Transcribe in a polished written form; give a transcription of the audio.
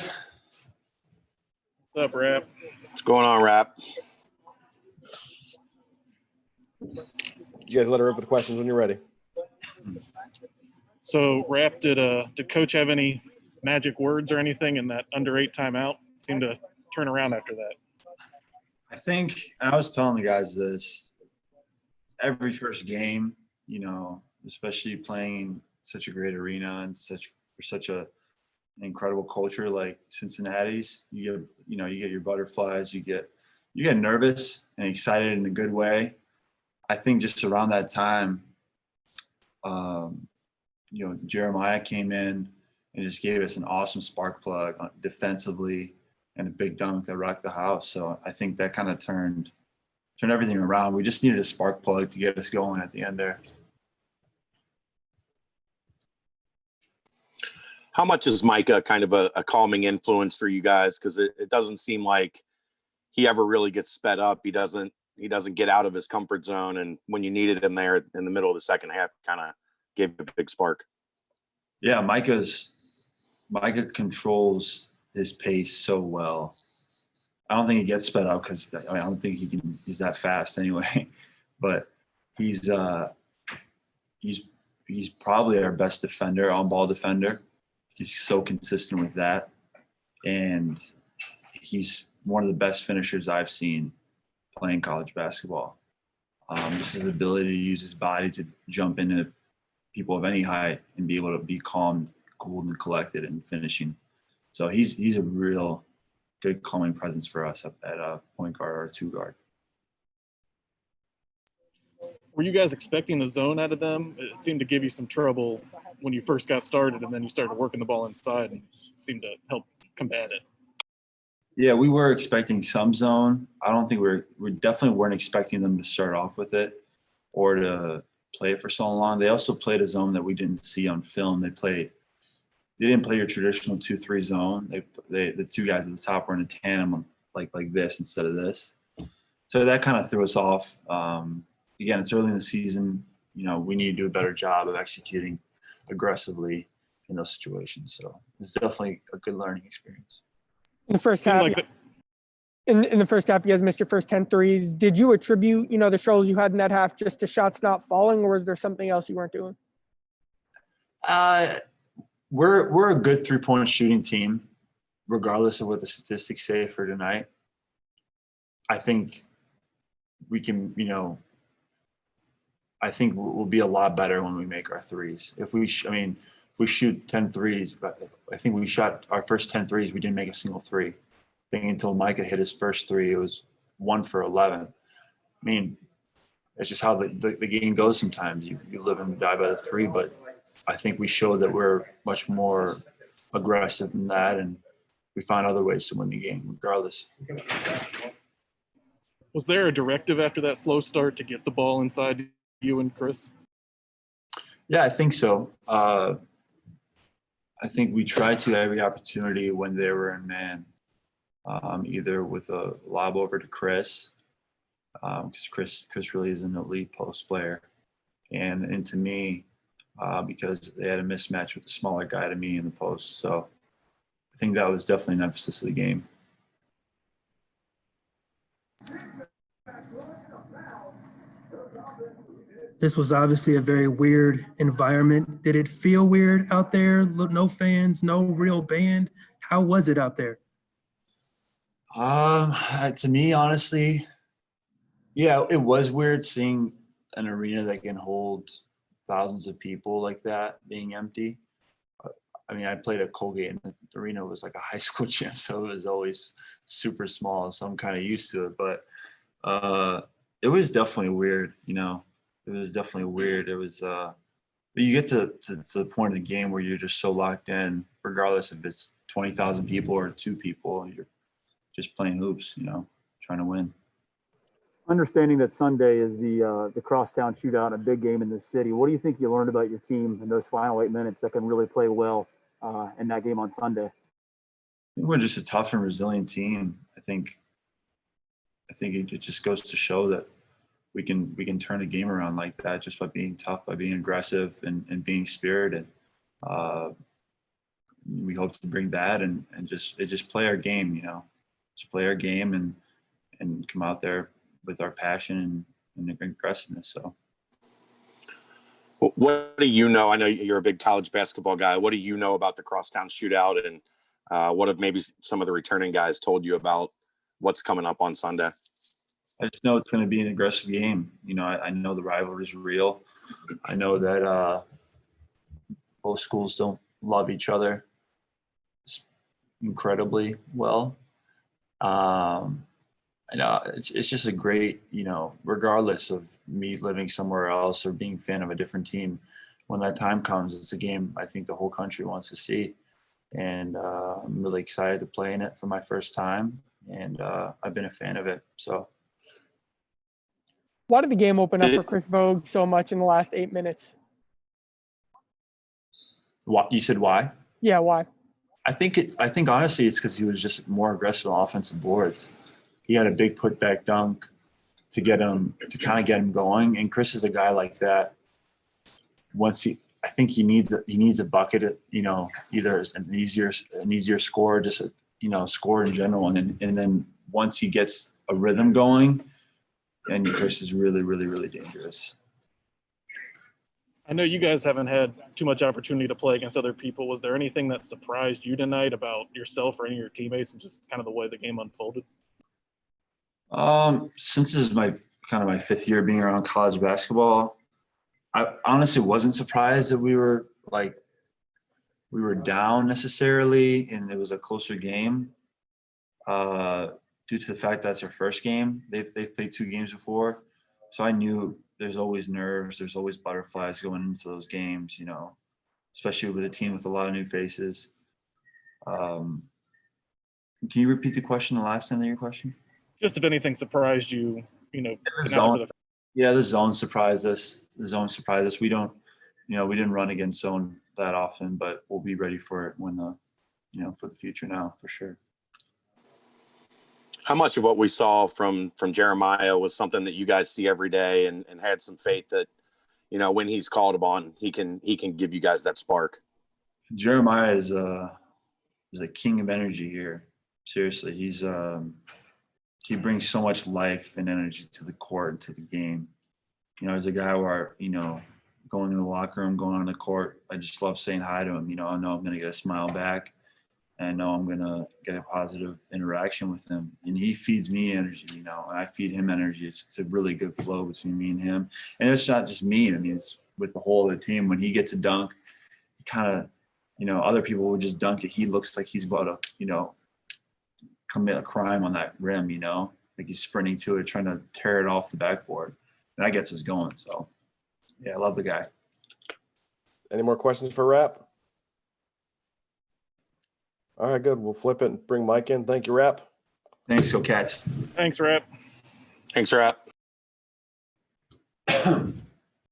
next. What's up, Rap? What's going on, Rap? You guys let her rip with questions when you're ready. So, Rap, did Coach have any magic words or anything in that under 8 timeout? Seemed to turn around after that. I think, and I was telling the guys this, every first game, especially playing such a great arena and such an incredible culture like Cincinnati's, you get your butterflies, you get nervous and excited in a good way. I think just around that time, Jeremiah came in and just gave us an awesome spark plug defensively and a big dunk that rocked the house. So I think that kind of turned everything around. We just needed a spark plug to get us going at the end there. How much is Micah kind of a calming influence for you guys? Because it doesn't seem like he ever really gets sped up. He doesn't get out of his comfort zone. And when you needed him there in the middle of the second half, kind of gave a big spark. Yeah, Micah controls his pace so well. I don't think he gets sped up because I don't think he's that fast anyway. But he's probably our best defender, on-ball defender. He's so consistent with that. And he's one of the best finishers I've seen playing college basketball. Just his ability to use his body to jump into people of any height and be able to be calm, cool, and collected and finishing. So he's a real good calming presence for us up at a point guard or a 2 guard. Were you guys expecting the zone out of them? It seemed to give you some trouble when you first got started, and then you started working the ball inside and seemed to help combat it. Yeah, we were expecting some zone. I don't think we definitely weren't expecting them to start off with it or to play it for so long. They also played a zone that we didn't see on film. They didn't play your traditional 2-3 zone. The 2 guys at the top were in a tandem like this instead of this. So that kind of threw us off. Again, it's early in the season. We need to do a better job of executing aggressively in those situations. So it's definitely a good learning experience. In the first half, in the first half, you guys missed your first 10 threes. Did you attribute, the struggles you had in that half just to shots not falling, or was there something else you weren't doing? We're a good 3-point shooting team, regardless of what the statistics say for tonight. I think we can, I think we'll be a lot better when we make our threes. If we shoot 10 threes, I think we shot our first 10 threes, we didn't make a single three. I think until Micah hit his first 3, it was 1 for 11. It's just how the game goes sometimes. You live and die by the 3, but I think we showed that we're much more aggressive than that, and we found other ways to win the game regardless. Was there a directive after that slow start to get the ball inside you and Chris? Yeah, I think so. I think we tried to every opportunity when they were in man, either with a lob over to Chris, because Chris really is an elite post player, and into me, because they had a mismatch with a smaller guy to me in the post. So I think that was definitely an emphasis of the game. This was obviously a very weird environment. Did it feel weird out there? No fans, no real band. How was it out there? To me, honestly, yeah, it was weird seeing an arena that can hold thousands of people like that being empty. I played at Colgate and the arena was like a high school gym, so it was always super small, so I'm kind of used to it. But it was definitely weird, It was definitely weird. It was, but you get to the point of the game where you're just so locked in, regardless if it's 20,000 people or 2 people, you're just playing hoops, trying to win. Understanding that Sunday is the crosstown shootout, a big game in the city, what do you think you learned about your team in those final 8 minutes that can really play well in that game on Sunday? I think we're just a tough and resilient team. I think it just goes to show that we can turn a game around like that just by being tough, by being aggressive and being spirited. we hope to bring that and just play our game, just play our game and come out there with our passion and aggressiveness. So. What do you know? I know you're a big college basketball guy. What do you know about the crosstown shootout, and what have maybe some of the returning guys told you about what's coming up on Sunday? I just know it's going to be an aggressive game. I know the rivalry is real. I know that both schools don't love each other incredibly well. I know it's just a great, regardless of me living somewhere else or being a fan of a different team, when that time comes, it's a game I think the whole country wants to see. And I'm really excited to play in it for my first time. And I've been a fan of it. So. Why did the game open up for Chris Vogt so much in the last 8 minutes? What you said? Why? Yeah, why? I think honestly it's because he was just more aggressive on offensive boards. He had a big putback dunk to kind of get him going. And Chris is a guy like that. I think he needs a bucket, either an easier score, just score in general. And then once he gets a rhythm going, and Chris is really, really, really dangerous. I know you guys haven't had too much opportunity to play against other people. Was there anything that surprised you tonight about yourself or any of your teammates and just kind of the way the game unfolded? Since this is my fifth year being around college basketball, I honestly wasn't surprised that we were down necessarily and it was a closer game. Due to the fact that's our first game. They've played 2 games before. So I knew there's always nerves, there's always butterflies going into those games, especially with a team with a lot of new faces. Can you repeat the question, the last end of your question? Just if anything surprised you, The zone surprised us. We don't, we didn't run against zone that often, but we'll be ready for it when for the future now, for sure. How much of what we saw from Jeremiah was something that you guys see every day and had some faith that, when he's called upon, he can give you guys that spark? Jeremiah is a king of energy here. Seriously, he brings so much life and energy to the court and to the game. As a guy where, going in the locker room, going on the court, I just love saying hi to him. I know I'm going to get a smile back. And I know I'm going to get a positive interaction with him. And he feeds me energy, and I feed him energy. It's a really good flow between me and him. And it's not just me. I mean, it's with the whole of the team. When he gets a dunk, he kind of, other people will just dunk it. He looks like he's about to, commit a crime on that rim, like he's sprinting to it, trying to tear it off the backboard. And that gets us going. So, yeah, I love the guy. Any more questions for Rap? All right, good. We'll flip it and bring Mike in. Thank you, Rap. Thanks, go Cats. Thanks, Rap. Thanks, Rap.